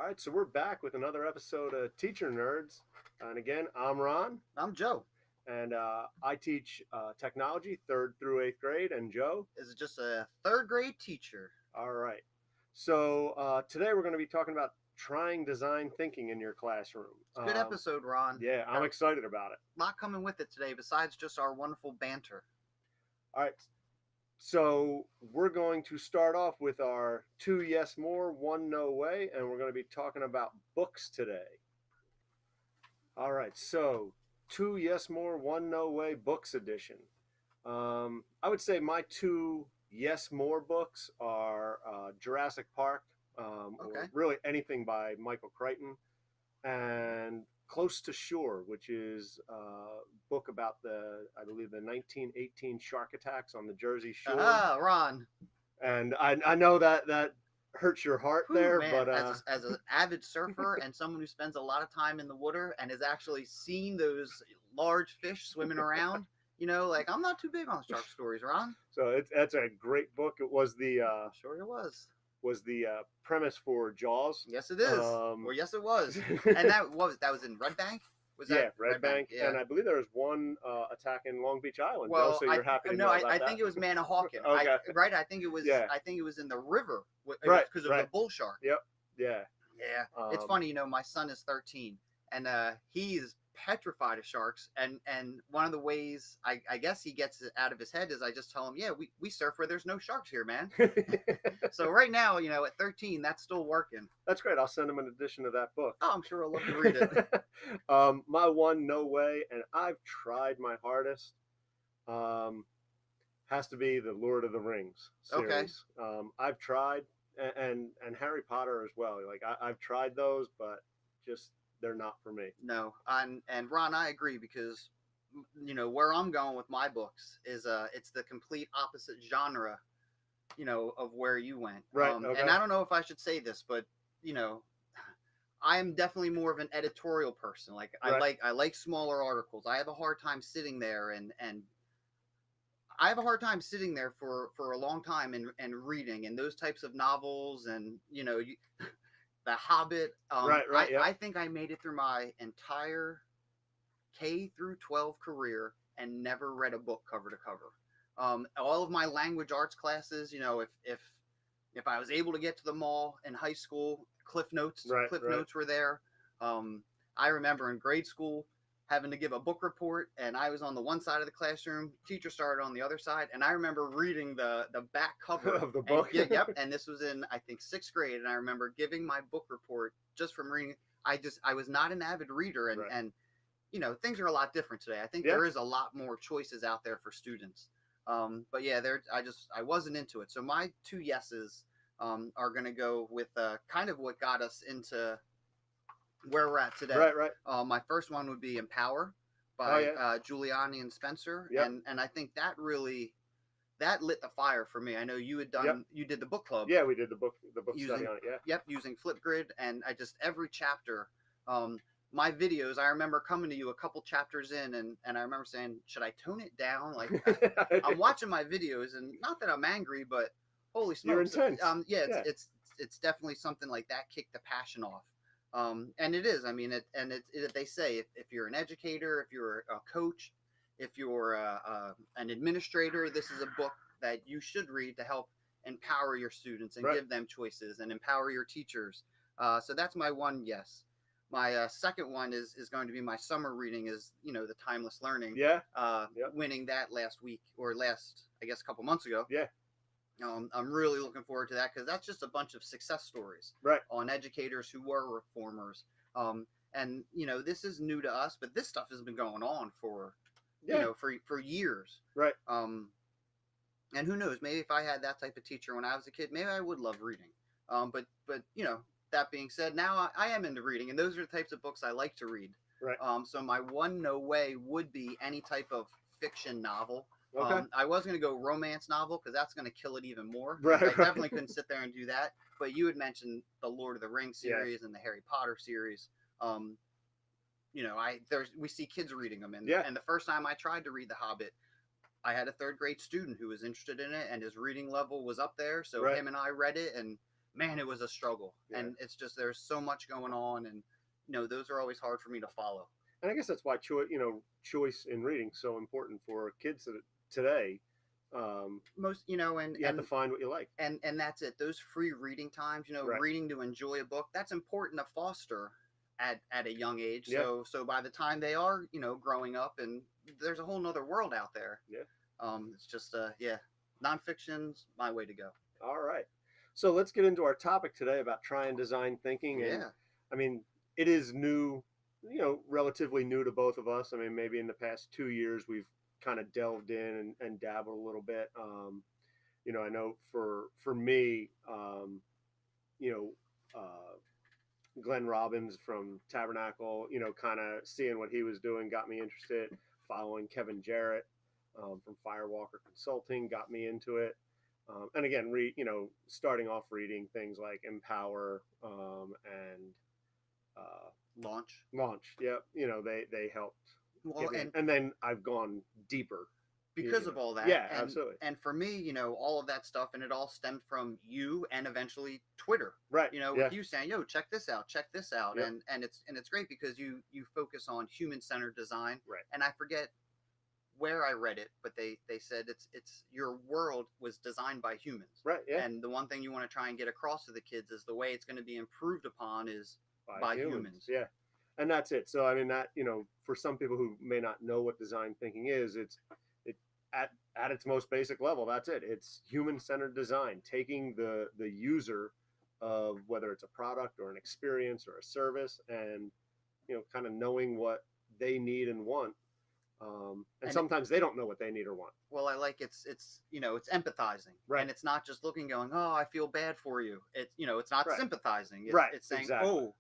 All right, so we're back with another episode of Teacher Nerds. And again, I'm Ron, I'm Joe. and I teach technology, third through eighth grade, and Joe. Is just a third grade teacher. All right. So today we're going to be talking about trying design thinking in your classroom. It's a good episode, Ron. Yeah, I'm Got excited about it. a lot coming with it today besides just our wonderful banter. All right. So we're going to start off with our two yes more, one no way, and we're going to be talking about books today. All right, so two yes more, one no way books edition. I would say my two yes more books are Jurassic Park, Okay. or really anything by Michael Crichton, and Close to Shore, which is a book about I believe, the 1918 shark attacks on the Jersey Shore. Ron. And I know that hurts your heart there, Man, but as an avid surfer and someone who spends a lot of time in the water and has actually seen those large fish swimming around, like I'm not too big on shark stories, Ron. so that's a great book. It was the Sure it was. premise for Jaws. Yes, it is. Or yes, it was. And that was in Red Bank. Was yeah, that Red Bank, Yeah. and I believe there was one attack in Long Beach Island. Well, Joe, so you're happy to no, know about I that? think it was Manahawkin. Okay. Right? I think it was. Yeah. I think it was in the river, Right, because of right. the bull shark. Yep. Yeah. Yeah, it's funny. My son is 13, and he is petrified of sharks. And one of the ways I guess he gets it out of his head is I just tell him, yeah, we surf where there's no sharks here, man. So right now, at 13, that's still working. That's great. I'll send him an edition of that book. Oh, I'm sure he'll love to read it. My one no way, and I've tried my hardest, has to be the Lord of the Rings series. Okay. I've tried, and Harry Potter as well. Like I've tried those, but just they're not for me. No, and Ron, I agree because where I'm going with my books is it's the complete opposite genre, of where you went. Right. Okay. And I don't know if I should say this, but I am definitely more of an editorial person. Like Right. I like smaller articles. I have a hard time sitting there and I have a hard time sitting there for a long time and reading and those types of novels and The Hobbit. Right. Yeah. I think I made it through my entire K through 12 career and never read a book cover to cover. All of my language arts classes, if I was able to get to them all in high school, Cliff Notes were there. I remember in grade school having to give a book report, and I was on the one side of the classroom, teacher started on the other side, and I remember reading the back cover of the book. Yep. And this was in, I think, 6th grade, and I remember giving my book report just from reading. I was not an avid reader, and things are a lot different today. I think there is a lot more choices out there for students. But yeah, I wasn't into it. So my two yeses are going to go with kind of what got us into where we're at today. Right. My first one would be Empower by Giuliani and Spencer. Yep. And I think that lit the fire for me. I know you had done, you did the book club. Yeah, we did the book study on it. Yeah. Yep. Using Flipgrid. And I just, every chapter, my videos, I remember coming to you a couple chapters in and I remember saying, should I tone it down? Like I'm watching my videos and not that I'm angry, but holy smokes. You're intense. It's definitely something like that kicked the passion off. And it is, I mean, they say if you're an educator, if you're a coach, if you're an administrator, this is a book that you should read to help empower your students and give them choices and empower your teachers. So that's my one yes. My second one is going to be my summer reading is, the Timeless Learning. Yeah. Winning that last week or I guess, a couple months ago. Yeah. I'm really looking forward to that because that's just a bunch of success stories on educators who were reformers. And, this is new to us, but this stuff has been going on for years. Right. And who knows, maybe if I had that type of teacher when I was a kid, maybe I would love reading. But that being said, now I am into reading, and those are the types of books I like to read. Right. So my one no way would be any type of fiction novel. Okay. I was going to go romance novel because that's going to kill it even more. Right. I definitely couldn't sit there and do that. But you had mentioned the Lord of the Rings series and the Harry Potter series. We see kids reading them, and the first time I tried to read The Hobbit, I had a 3rd grade student who was interested in it, and his reading level was up there. So him and I read it, and man, it was a struggle. Yeah. And it's just there's so much going on, and those are always hard for me to follow. And I guess that's why choice in reading so important for kids today. Most and You have to find what you like. and that's it. Those free reading times, Right. reading to enjoy a book, that's important to foster at a young age. Yeah. So by the time they are growing up, and there's a whole nother world out there. Yeah. It's just nonfiction's my way to go. All right. So let's get into our topic today about try and design thinking. And Yeah. I mean, it is new, relatively new to both of us. I mean, maybe in the past 2 years we've kind of delved in and dabbled a little bit. I know for me, Glenn Robbins from Tabernacle, kind of seeing what he was doing got me interested. Following Kevin Jarrett from Firewalker Consulting got me into it. And again, starting off reading things like Empower and Launch. Yeah, they helped. Well, And then I've gone deeper because of all that. Yeah, and, absolutely. And for me, all of that stuff, and it all stemmed from you and eventually Twitter. Right. With you saying, "Yo, check this out," Yep. and it's great because you focus on human-centered design. Right. And I forget where I read it, but they said it's your world was designed by humans. Right. Yeah. And the one thing you want to try and get across to the kids is the way it's going to be improved upon is by humans. Yeah. And that's it. So I mean that, for some people who may not know what design thinking is, it at its most basic level, that's it. It's human-centered design, taking the user of whether it's a product or an experience or a service, and kind of knowing what they need and want. And sometimes they don't know what they need or want. Well, I like it's empathizing, right? And it's not just looking, going, "Oh, I feel bad for you." It's not right. sympathizing. It's saying, exactly. "Oh,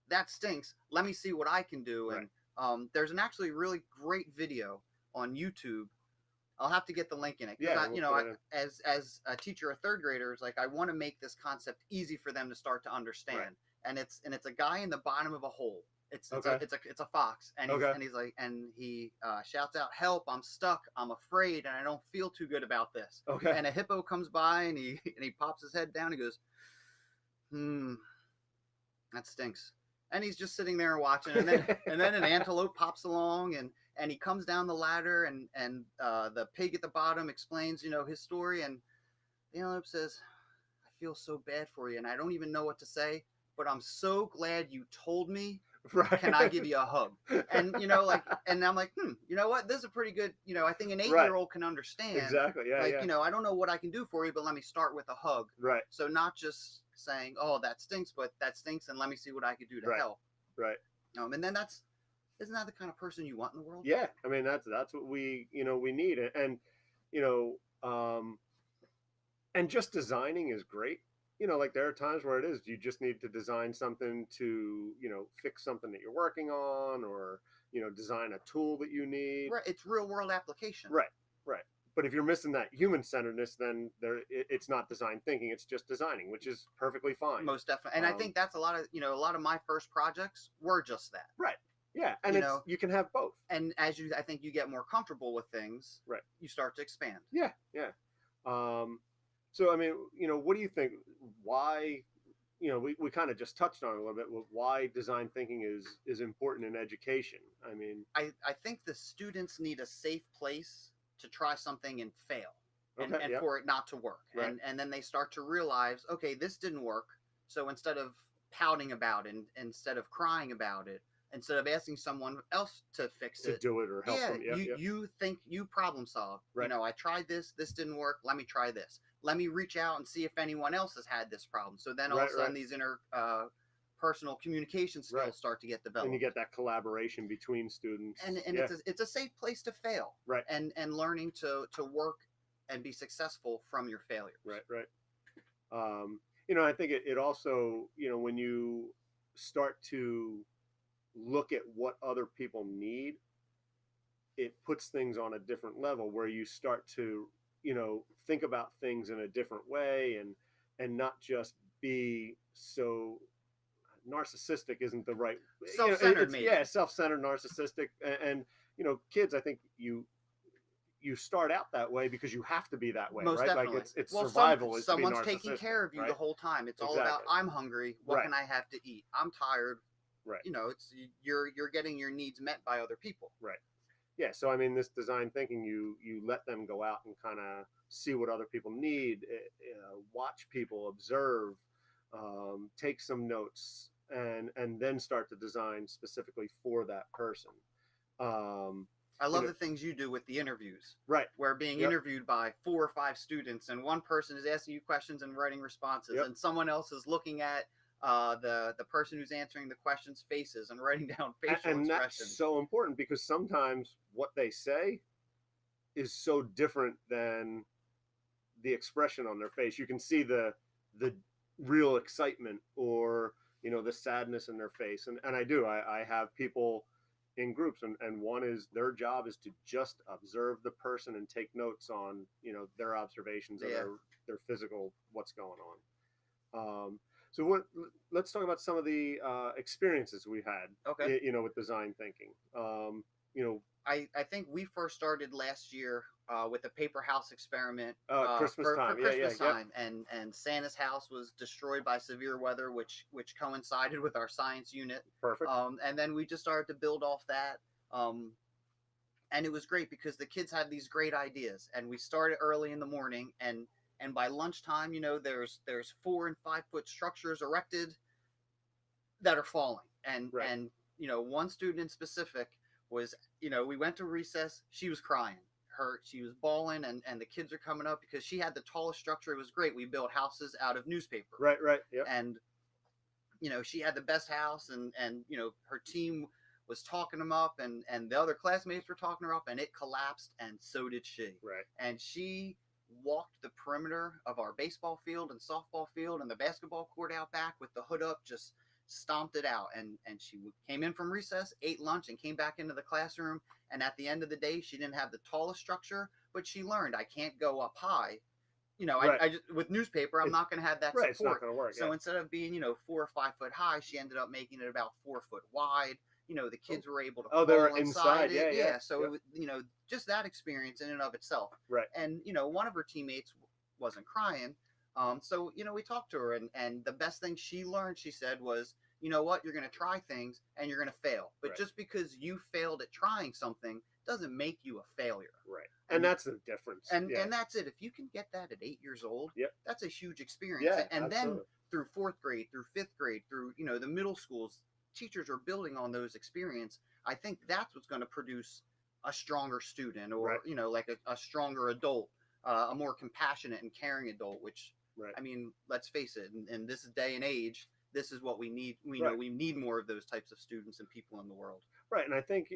that stinks. Let me see what I can do." Right. And there's an actually really great video on YouTube. I'll have to get the link in it. Yeah. As a teacher of third graders, like I want to make this concept easy for them to start to understand. Right. And it's a guy in the bottom of a hole. It's a fox, and he's like, and he shouts out, "Help! I'm stuck. I'm afraid, and I don't feel too good about this." Okay. And a hippo comes by, and he pops his head down. He goes, that stinks. And he's just sitting there watching, and then an antelope pops along, and he comes down the ladder, and the pig at the bottom explains, his story, and the antelope says, "I feel so bad for you, and I don't even know what to say, but I'm so glad you told me. Right. Can I give you a hug?" And and I'm like, you know what? This is a pretty good, I think an 8-year-old can understand. Exactly. Yeah. Like, I don't know what I can do for you, but let me start with a hug. Right. So not just saying, "Oh, that stinks," but that stinks, and let me see what I can do to help. Right. And then isn't that the kind of person you want in the world? Yeah. I mean, that's what we need. And and just designing is great. Like there are times where it is, you just need to design something to, fix something that you're working on, or, design a tool that you need. Right. It's real world application. Right. But if you're missing that human centeredness, then it's not design thinking. It's just designing, which is perfectly fine. Most definitely. And I think that's a lot of my first projects were just that. Right. Yeah. And you can have both. And as I think you get more comfortable with things, right, you start to expand. Yeah. Yeah. So, I mean, what do you think? Why, we kind of just touched on it a little bit. Why design thinking is important in education? I mean, I think the students need a safe place to try something and fail, and for it not to work. Right. And then they start to realize, okay, this didn't work. So instead of pouting about it, and instead of crying about it, instead of asking someone else to fix it, do it or help them. You think you problem solve. Right. I tried this didn't work. Let me try this. Let me reach out and see if anyone else has had this problem. So then all of a sudden these personal communication skills start to get developed. And you get that collaboration between students. And it's a safe place to fail. Right. And learning to work and be successful from your failures. Right. I think it also, when you start to look at what other people need, it puts things on a different level where you start to, think about things in a different way, and not just be so narcissistic isn't the right self-centered. Self-centered, narcissistic, and kids, I think you you start out that way because you have to be that way, Most right? Like definitely. it's Well, survival is to be someone's taking narcissistic, care of you the right? whole time. It's all about Exactly. I'm hungry. What Right. can I have to eat? I'm tired. Right. You know, it's you're getting your needs met by other people. Right. Yeah. So I mean, this design thinking, you let them go out and kind of see what other people need, watch people, observe, take some notes, and then start to design specifically for that person. Um, I you love know, the things you do with the interviews. right. Where being Yep. interviewed by 4 or 5 students, and one person is asking you questions and writing responses, Yep. and someone else is looking at the person who's answering the questions' faces and writing down facial And that's expressions. so important because sometimes what they say is so different than the expression on their face. You can see the real excitement or the sadness in their face. And I have people in groups, and one is their job is to just observe the person and take notes on their observations of Yeah. their physical what's going on. So let's talk about some of the experiences we had Okay. with design thinking. I think we first started last year with a paper house experiment Christmas for time. Christmas Yeah. time, and Santa's house was destroyed by severe weather, which coincided with our science unit. Perfect. And then we just started to build off that. And it was great because the kids had these great ideas, and we started early in the morning, and by lunchtime, there's 4 and 5 foot structures erected that are falling, and Right. and one student in specific was, we went to recess, she was crying, she was bawling, and the kids are coming up because she had the tallest structure. It was great. We built houses out of newspaper, Right. Yeah. and she had the best house, and her team was talking them up, and the other classmates were talking her up, and it collapsed, and so did she. Right. And she walked the perimeter of our baseball field and softball field and the basketball court out back with the hood up, just stomped it out. And she came in from recess, ate lunch, and came back into the classroom. And at the end of the day, she didn't have the tallest structure, but she learned I can't go up high. Right. I just, with newspaper, I'm not going to have that Right. It's not support. going to work. So Yeah. instead of being 4 or 5 foot high, she ended up making it about 4 foot wide. The kids were able to they were crawl inside. it. Yeah. So Yep. it was, just that experience in and of itself. Right. And one of her teammates wasn't crying. So we talked to her, and the best thing she learned, she said, was, you know what, you're going to try things and you're going to fail. But Right. just because you failed at trying something doesn't make you a failure. Right. And that's the difference. And yeah. and that's it. If you can get that at 8 years old, Yep. that's a huge experience. Yeah. And absolutely. then through 4th grade, through 5th grade, through the middle schools, teachers are building on those experience. I think that's what's going to produce a stronger student, or Right. like a stronger adult, a more compassionate and caring adult. Which, Right. I mean, let's face it, in this day and age, this is what we need. We Right. know we need more of those types of students and people in the world. Right. And I think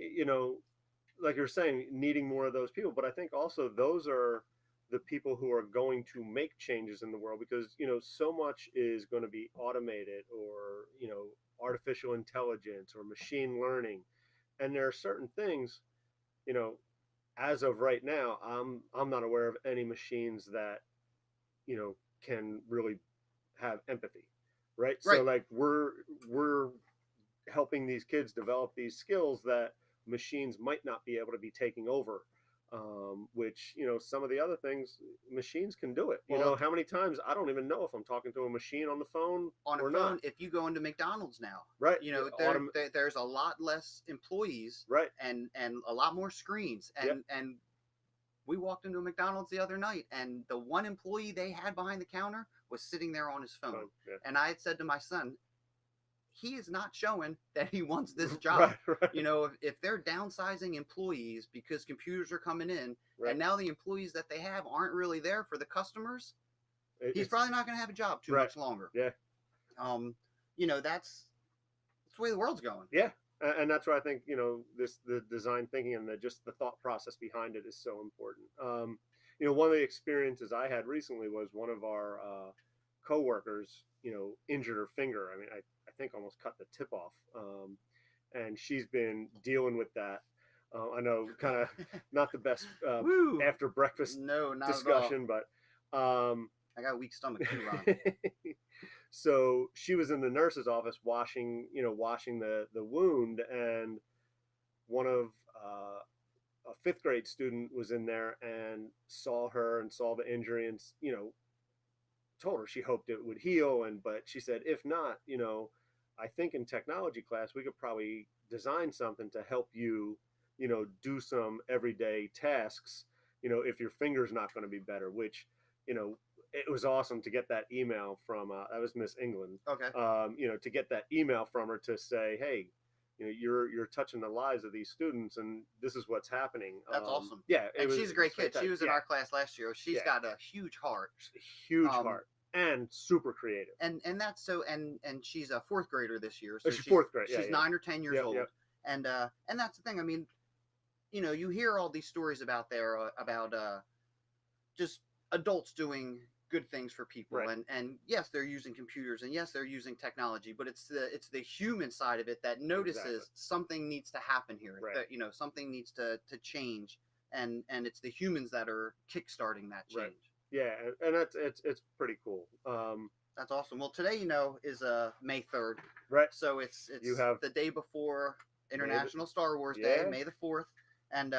like you're saying, needing more of those people, but I think also those are the people who are going to make changes in the world, because so much is going to be automated, or artificial intelligence or machine learning, and there are certain things, as of right now, I'm not aware of any machines that can really have empathy, right? So Right. like we're helping these kids develop these skills that machines might not be able to be taking over, which some of the other things machines can do it. Well, How many times I don't even know if I'm talking to a machine on the phone on a or phone, not. if you go into McDonald's now, Right. there's a lot less employees, Right. and a lot more screens, and we walked into a McDonald's the other night, and the one employee they had behind the counter was sitting there on his phone. Yeah. And I had said to my son, he is not showing that he wants this job. Right. If they're downsizing employees because computers are coming in, Right. and now the employees that they have aren't really there for the customers, he's It's- probably not going to have a job too Right. much longer. Yeah. That's the way the world's going. Yeah. And that's why I think the design thinking and just the thought process behind it is so important. One of the experiences I had recently was one of our coworkers injured her finger. I mean, I think almost cut the tip off, and she's been dealing with that. I know, kind of not the best Woo! after breakfast No, not discussion, at but all. I got a weak stomach too, Ron. So she was in the nurse's office washing the wound, and one of a fifth grade student was in there and saw her and saw the injury, and told her she hoped it would heal, and but she said if not, I think in technology class we could probably design something to help you, do some everyday tasks, if your finger's not going to be better, which, you know it was awesome to get that email from that was Miss England. Okay. To get that email from her to say, hey, you're touching the lives of these students, and this is what's happening. That's awesome. Yeah, And she's a great kid. She was in yeah, our class last year. She's yeah, got a huge heart. huge heart and super creative. And that's so and she's a fourth grader this year. So So she's fourth grade. she's Yeah, 9 or 10 years yeah, old. yeah. And that's the thing. I mean, you hear all these stories about about just adults doing good things for people, Right. and yes, they're using computers, and yes, they're using technology, but it's the human side of it that notices Exactly. something needs to happen here, Right. that something needs to change, and it's the humans that are kickstarting that change. Right. Yeah, and that's it's pretty cool. That's awesome. Well, today, is May 3rd, Right. so it's You have the day before International Star Wars Yeah. Day, May the 4th, and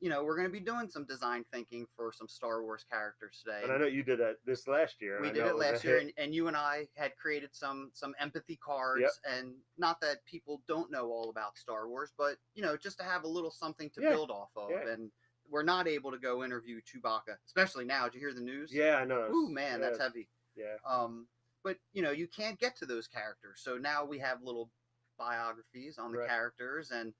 we're going to be doing some design thinking for some Star Wars characters today. And I know you did this last year. We and I did know it was a last year, hit. and you and I had created some empathy cards, Yep. and not that people don't know all about Star Wars, but just to have a little something to Yeah. build off of. Yeah. And we're not able to go interview Chewbacca, especially now. Did you hear the news? Yeah, I know. Ooh, man, yeah, that's heavy. Yeah. But you can't get to those characters, so now we have little biographies on the Right. characters, and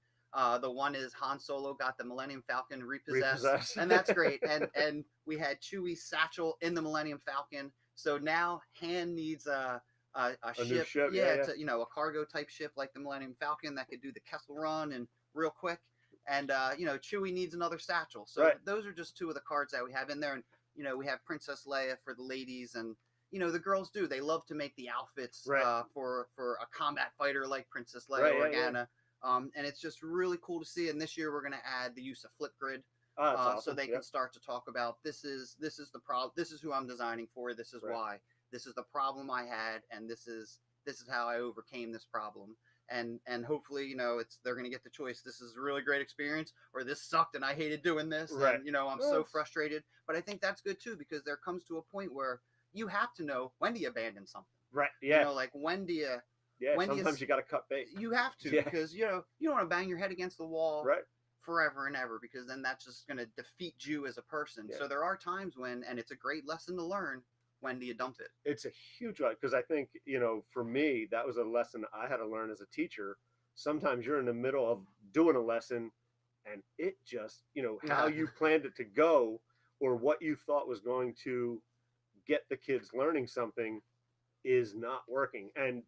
the one is Han Solo got the Millennium Falcon repossessed, Repossessed. and that's great. And we had Chewie's satchel in the Millennium Falcon, so now Han needs a new ship, ship, yeah. to a cargo type ship like the Millennium Falcon that could do the Kessel Run and real quick. And Chewie needs another satchel. So Right. those are just two of the cards that we have in there, and we have Princess Leia for the ladies, and the girls do. They love to make the outfits Right. for a combat fighter like Princess Leia Right, or yeah, yeah. Organa. And it's just really cool to see. And this year we're going to add the use of Flipgrid, Oh, that's awesome. so they Yep. can start to talk about this is the problem. This is who I'm designing for. This is Right. why. This is the problem I had, and this is how I overcame this problem. And hopefully, they're going to get the choice. This is a really great experience, or this sucked and I hated doing this. Right. And I'm Well, so it's- frustrated. But I think that's good too, because there comes to a point where you have to know when do you abandon something. Right. Yeah. Like when do you? Yeah. when do you Sometimes you got to cut bait. You have to, Yeah. because you don't want to bang your head against the wall Right. forever and ever, because then that's just going to defeat you as a person. Yeah. So there are times when, and it's a great lesson to learn, when do you dump it? It's a huge one, because I think, for me, that was a lesson I had to learn as a teacher. Sometimes you're in the middle of doing a lesson and it just, how you planned it to go, or what you thought was going to get the kids learning something is not working. And,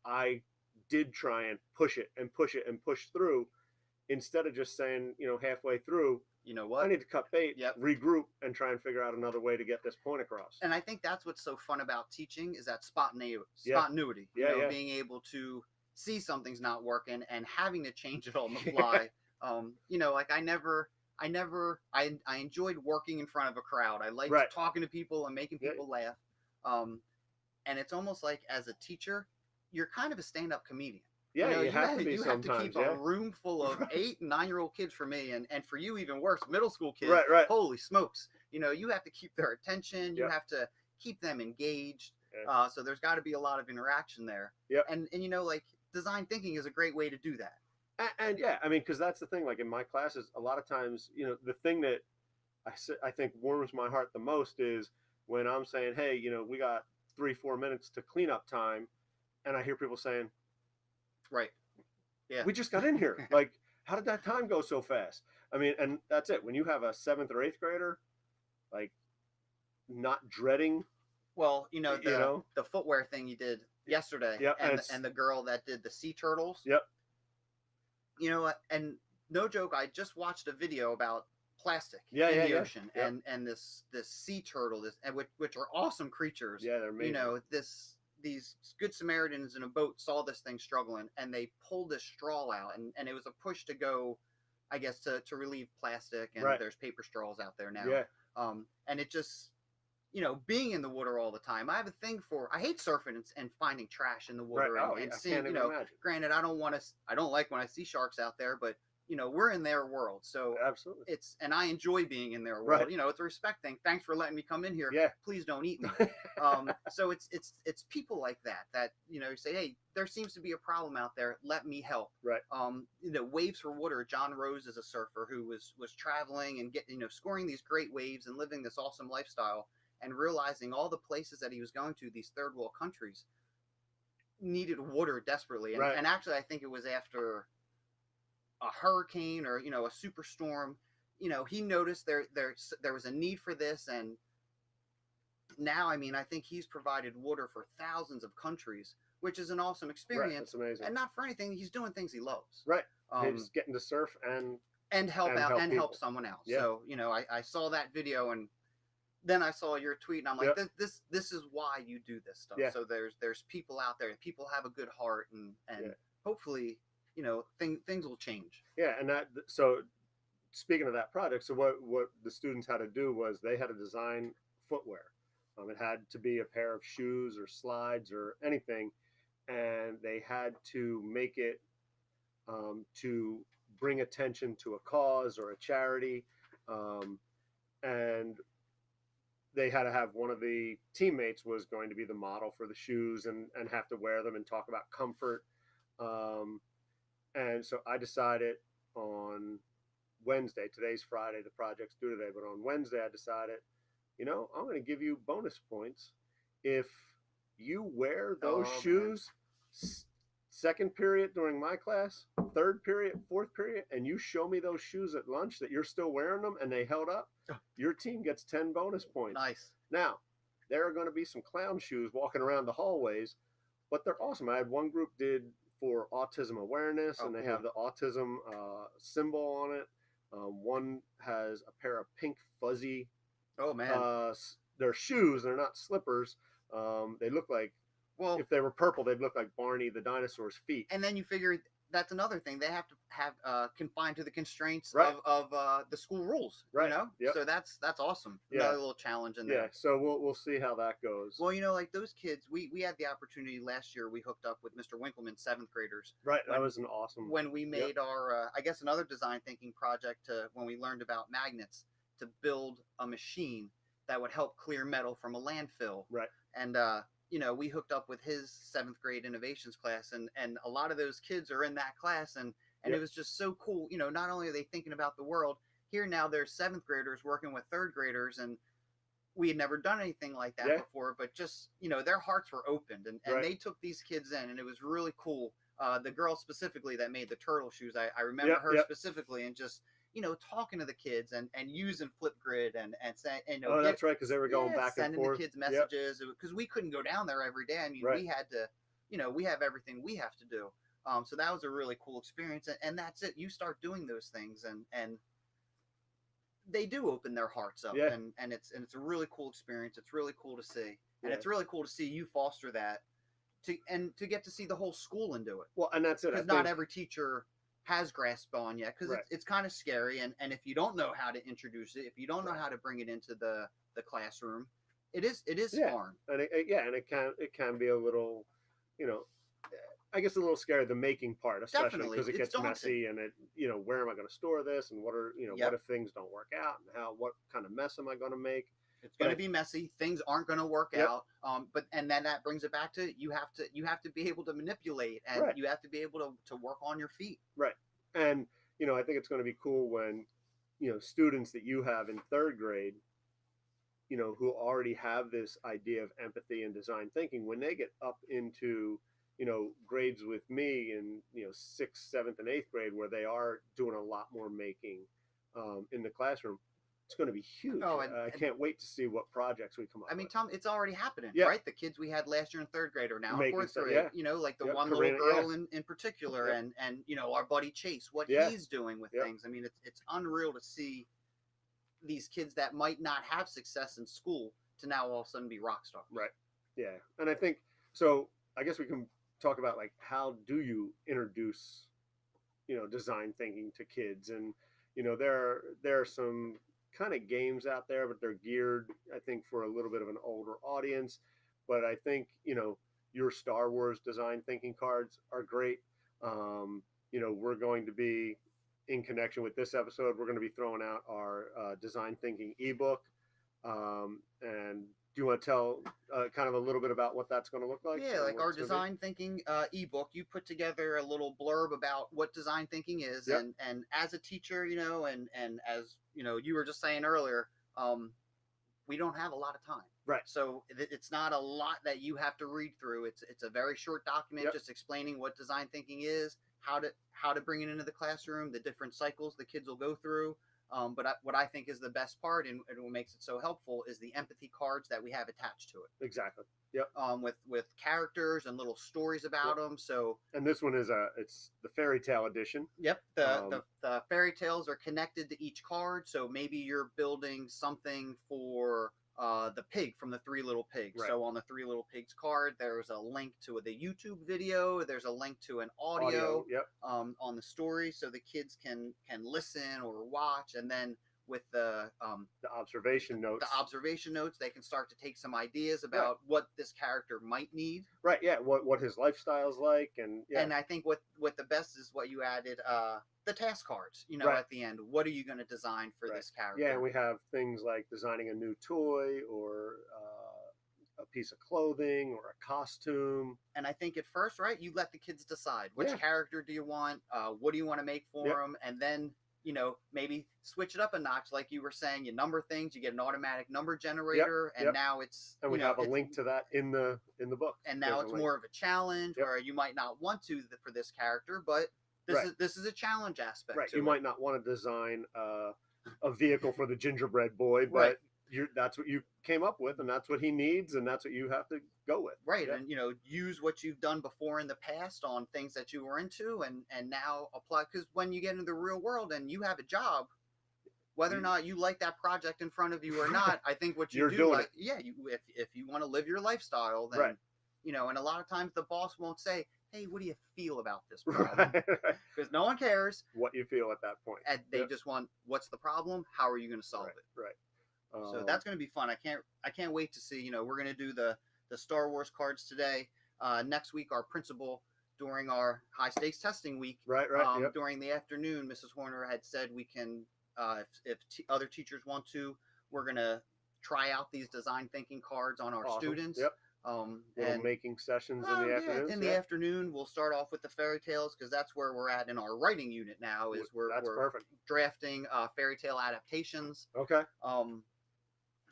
I did try and push it and push it and push through, instead of just saying, halfway through, You know I what? need to cut bait, Yep. regroup, and try and figure out another way to get this point across. And I think that's what's so fun about teaching, is that Yeah. spontaneity. Yeah, yeah. Being able to see something's not working and having to change it on the fly. Like I enjoyed working in front of a crowd. I liked Right. talking to people and making Yeah. people laugh. And it's almost like, as a teacher, you're kind of a stand-up comedian. Yeah, you have to be you have to sometimes. keep Yeah. a room full of Right. 8 and 9-year-old kids for me, and for you even worse, middle school kids. Right. Holy smokes! You have to keep their attention. You Yep. have to keep them engaged. Yeah. So there's got to be a lot of interaction there. Yep. And like, design thinking is a great way to do that. And yeah, I mean, because that's the thing. Like in my classes, a lot of times, the thing that I think warms my heart the most is when I'm saying, hey, we got 3-4 minutes to cleanup time, and I hear people saying, Right. Yeah. we just got in here. Like, how did that time go so fast? I mean, and that's it. When you have a 7th or 8th grader, like, not dreading, Well, know? the footwear thing you did yesterday, Yeah, and the girl that did the sea turtles. Yep. And no joke, I just watched a video about plastic Yeah, in yeah, the yeah. ocean, Yep. and this sea turtle, which are awesome creatures. yeah, they're amazing. These good Samaritans in a boat saw this thing struggling, and they pulled this straw out, and it was a push to go, I guess, to relieve plastic, and Right. there's paper straws out there now. Yeah. And it just, being in the water all the time, I have a thing for, I hate surfing and finding trash in the water, Right. Oh, and yeah, I seeing, can't even imagine. granted, I don't like when I see sharks out there, but we're in their world, so Absolutely. and I enjoy being in their world. Right. It's a respect thing. Thanks for letting me come in here. Yeah. Please don't eat me. So it's people like that say, hey, there seems to be a problem out there. Let me help. Right. Waves for Water. John Rose is a surfer who was traveling and scoring these great waves and living this awesome lifestyle, and realizing all the places that he was going to, these third world countries, needed water desperately. And, Right. and actually, I think it was after a hurricane or a superstorm. He noticed there was a need for this, and now, I think he's provided water for thousands of countries, which is an awesome Right. experience. That's amazing. And not for anything, he's doing things he loves. Right. He's getting to surf and help out help and people. help someone else. Yeah. So I saw that video, and then I saw your tweet, and I'm like, Yep. this is why you do this stuff. Yeah. So there's people out there, people have a good heart, and Yeah. hopefully things will change. Yeah, and so speaking of that project, so what the students had to do was they had to design footwear. It had to be a pair of shoes or slides or anything, and they had to make it to bring attention to a cause or a charity, and they had to have one of the teammates was going to be the model for the shoes and have to wear them and talk about comfort. And so I decided on Wednesday, today's Friday, the project's due today, but on Wednesday I decided, I'm going to give you bonus points if you wear those shoes second period during my class, third period, fourth period, and you show me those shoes at lunch that you're still wearing them and they held up, your team gets 10 bonus points. Nice. Now, there are going to be some clown shoes walking around the hallways, but they're awesome. I had one group did for autism awareness, and they have the autism symbol on it. One has a pair of pink fuzzy. Oh man. They're shoes. They're not slippers. They look like, if they were purple, they'd look like Barney the dinosaur's feet. And then you figure that's another thing. They have to have confined to the constraints of the school rules. Right. Yep. So that's awesome. Yeah. Another little challenge in there. Yeah. So we'll see how that goes. Well, like those kids, we had the opportunity last year. We hooked up with Mr. Winkleman, 7th graders. Right. That was an awesome. When we made our, I guess, another design thinking project when we learned about magnets to build a machine that would help clear metal from a landfill. Right. And we hooked up with his 7th grade innovations class, and a lot of those kids are in that class, and it was just so cool. Not only are they thinking about the world here now, there's 7th graders working with 3rd graders, and we had never done anything like that before, but just their hearts were opened, and they took these kids in, and it was really cool. The girl specifically that made the turtle shoes, I remember her specifically, and just talking to the kids and using Flipgrid and saying, that's right, because they were going back and sending forth, the kids messages, because we couldn't go down there every day. I mean, we had to, we have everything we have to do. So that was a really cool experience, and that's it. You start doing those things, and they do open their hearts up, and it's a really cool experience. It's really cool to see, and it's really cool to see you foster that, to get to see the whole school and do it. Well, and that's it. Because not every teacher has grasped on yet, because it's kind of scary, and if you don't know how to introduce it, if you don't know how to bring it into the classroom, it is foreign. And it can be a little, I guess a little scary, the making part, especially because it gets messy, and where am I going to store this, and what are what if things don't work out, and what kind of mess am I going to make? It's going to be messy. Things aren't going to work out. And then that brings it back to you have to be able to manipulate, and you have to be able to work on your feet. Right. And I think it's going to be cool when students that you have in 3rd grade, who already have this idea of empathy and design thinking, when they get up into grades with me in 6th, 7th, and 8th grade, where they are doing a lot more making in the classroom. It's going to be huge. I can't wait to see what projects we come up with. I mean, Tom, it's already happening, right? The kids we had last year in 3rd grade are now in 4th grade. Like the one little girl in particular, and our buddy Chase, what he's doing with things. I mean, it's unreal to see these kids that might not have success in school to now all of a sudden be rock stars. Right. Yeah. And I think so. I guess we can talk about, like, how do you introduce design thinking to kids, and there are some kind of games out there, but they're geared, I think, for a little bit of an older audience. But I think your Star Wars design thinking cards are great. We're going to be in connection with this episode, we're going to be throwing out our design thinking ebook. And do you want to tell kind of a little bit about what that's going to look like? Yeah, like our design thinking ebook, you put together a little blurb about what design thinking is, Yep. and as a teacher, and as you were just saying earlier, we don't have a lot of time. Right. So it's not a lot that you have to read through. It's a very short document, Yep. just explaining what design thinking is, how to bring it into the classroom, the different cycles the kids will go through. But what I think is the best part and what makes it so helpful is the empathy cards that we have attached to it. Exactly. Yep. With characters and little stories about them. So. And this one is it's the fairy tale edition. Yep. The fairy tales are connected to each card. So maybe you're building something for the pig from the Three Little Pigs. Right. So on the Three Little Pigs card, there's a link to the YouTube video. There's a link to an audio. Yep. On the story, so the kids can listen or watch, and then with the observation notes, they can start to take some ideas about what this character might need. Right. Yeah. What his lifestyle's like, and I think what the best is what you added. The task cards, at the end. What are you going to design for this character? Yeah, and we have things like designing a new toy or a piece of clothing or a costume. And I think at first, right, you let the kids decide which character do you want, what do you want to make for them, and then maybe switch it up a notch, like you were saying. You number things, you get an automatic number generator, and now it's we have a link to that in the book. And now it's more of a challenge where you might not want to for this character, but this is a challenge aspect. Right. To you might not want to design a vehicle for the gingerbread boy, but that's what you came up with, and that's what he needs, and that's what you have to go with. Right. And use what you've done before in the past on things that you were into, and now apply, because when you get into the real world and you have a job, whether or not you like that project in front of you or not, I think what you do, like, if you want to live your lifestyle, then and a lot of times the boss won't say, hey, what do you feel about this problem? Because no one cares what you feel at that point. And they just want, what's the problem? How are you going to solve it? Right. So that's going to be fun. I can't wait to see. We're going to do the Star Wars cards today. Next week, our principal, during our high stakes testing week, during the afternoon, Mrs. Horner had said we can, if other teachers want to, we're going to try out these design thinking cards on our students. Yep. And making sessions in the afternoon. In the afternoon, we'll start off with the fairy tales, because that's where we're at in our writing unit now. We're perfect. Drafting fairy tale adaptations. Okay.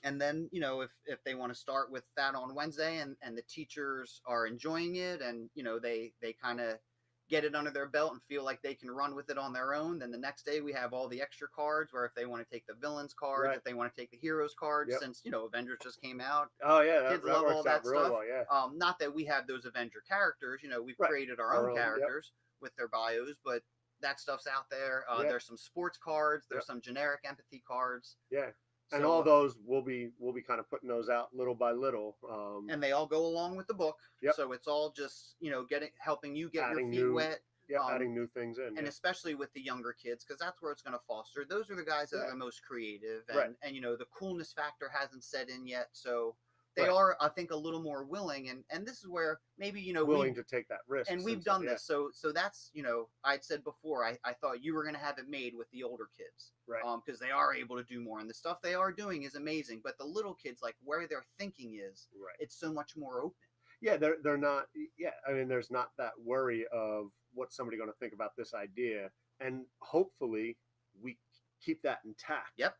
And then if they want to start with that on Wednesday, and the teachers are enjoying it, and they kind of get it under their belt and feel like they can run with it on their own, then the next day we have all the extra cards, where if they want to take the villains cards, if they want to take the heroes cards, since Avengers just came out. Oh yeah, kids love all that stuff. Well, not that we have those Avenger characters, we've created our own characters with their bios, but that stuff's out there. There's some sports cards, there's some generic empathy cards. And all those we'll be kind of putting those out little by little, and they all go along with the book. So it's all just helping you get your feet wet. Adding new things in, and especially with the younger kids, because that's where it's going to foster. Those are the guys that are the most creative, and the coolness factor hasn't set in yet. So they are, I think, a little more willing, and this is where maybe willing to take that risk. And we've done this, so that's I'd said before, I thought you were going to have it made with the older kids, because they are able to do more, and the stuff they are doing is amazing. But the little kids, like where their thinking is, it's so much more open. Yeah, they're not. Yeah, I mean, there's not that worry of what's somebody going to think about this idea, and hopefully we keep that intact. Yep.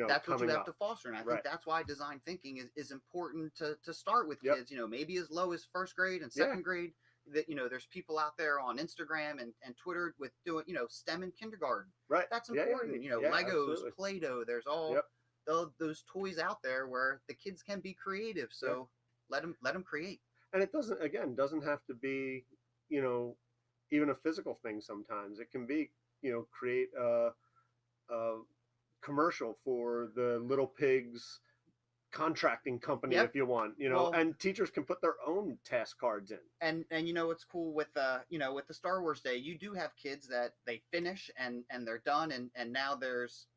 That's what you have to foster, and I think that's why design thinking is important to start with kids. Maybe as low as first grade and second grade. That there's people out there on Instagram and Twitter with doing STEM in kindergarten. Right. That's important. Legos, absolutely. Play-Doh. There's all those toys out there where the kids can be creative. So let them create. And it doesn't have to be even a physical thing. Sometimes it can be create a commercial for the Little Pigs contracting company Yep. if you want, Well, and teachers can put their own task cards in. and you know what's cool with with the Star Wars Day, you do have kids that they finish and they're done, and now there's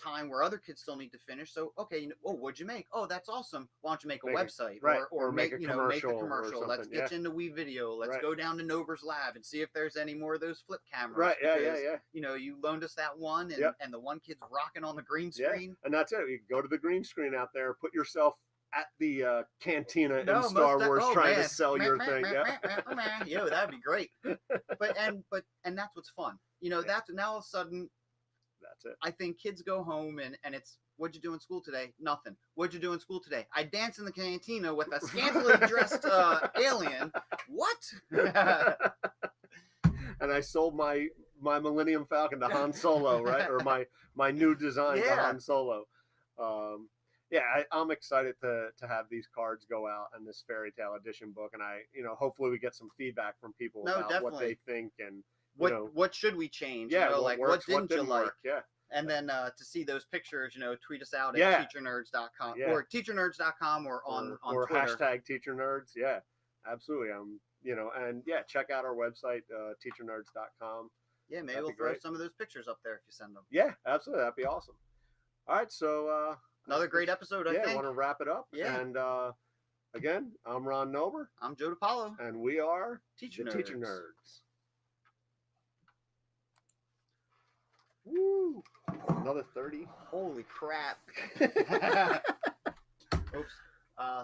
time where other kids still need to finish. So okay, oh, what'd you make? Oh, that's awesome. Why don't you make a website, right, or make a make a commercial or commercial? Let's something, get you into WeVideo. Let's Right. go down to Nober's lab and see if there's any more of those flip cameras. Right, yeah, because, yeah. You loaned us that one, and Yep. and the one kid's rocking on the green Yeah, screen. and that's it. You go to the green screen out there, put yourself at the cantina in No, Star Wars trying to man. sell your thing. Yo, that'd be great. But that's what's fun. That's now all of a sudden That's it. I think kids go home and it's, what'd you do in school today? Nothing. What'd you do in school today? I danced in the cantina with a scantily dressed alien. What? And I sold my Millennium Falcon to Han Solo, right? Or my new design to Han Solo. I'm excited to have these cards go out and this Fairy Tale Edition book, and I hopefully we get some feedback from people about what they think and what should we change? Yeah, what didn't you like? Work? Yeah. And then to see those pictures, tweet us out at teachernerds.com or teachernerds.com or on or Twitter. hashtag teachernerds. Yeah, absolutely. And check out our website, teachernerds.com. Yeah, maybe we'll throw some of those pictures up there if you send them. Yeah, absolutely. That'd be awesome. All right, so another great episode, I think. I want to wrap it up. Yeah. And again, I'm Ron Nober. I'm Joe DiPaolo. And we are Teacher Teacher Nerds. Woo! Another 30. Holy crap. Oops.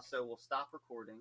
So we'll stop recording.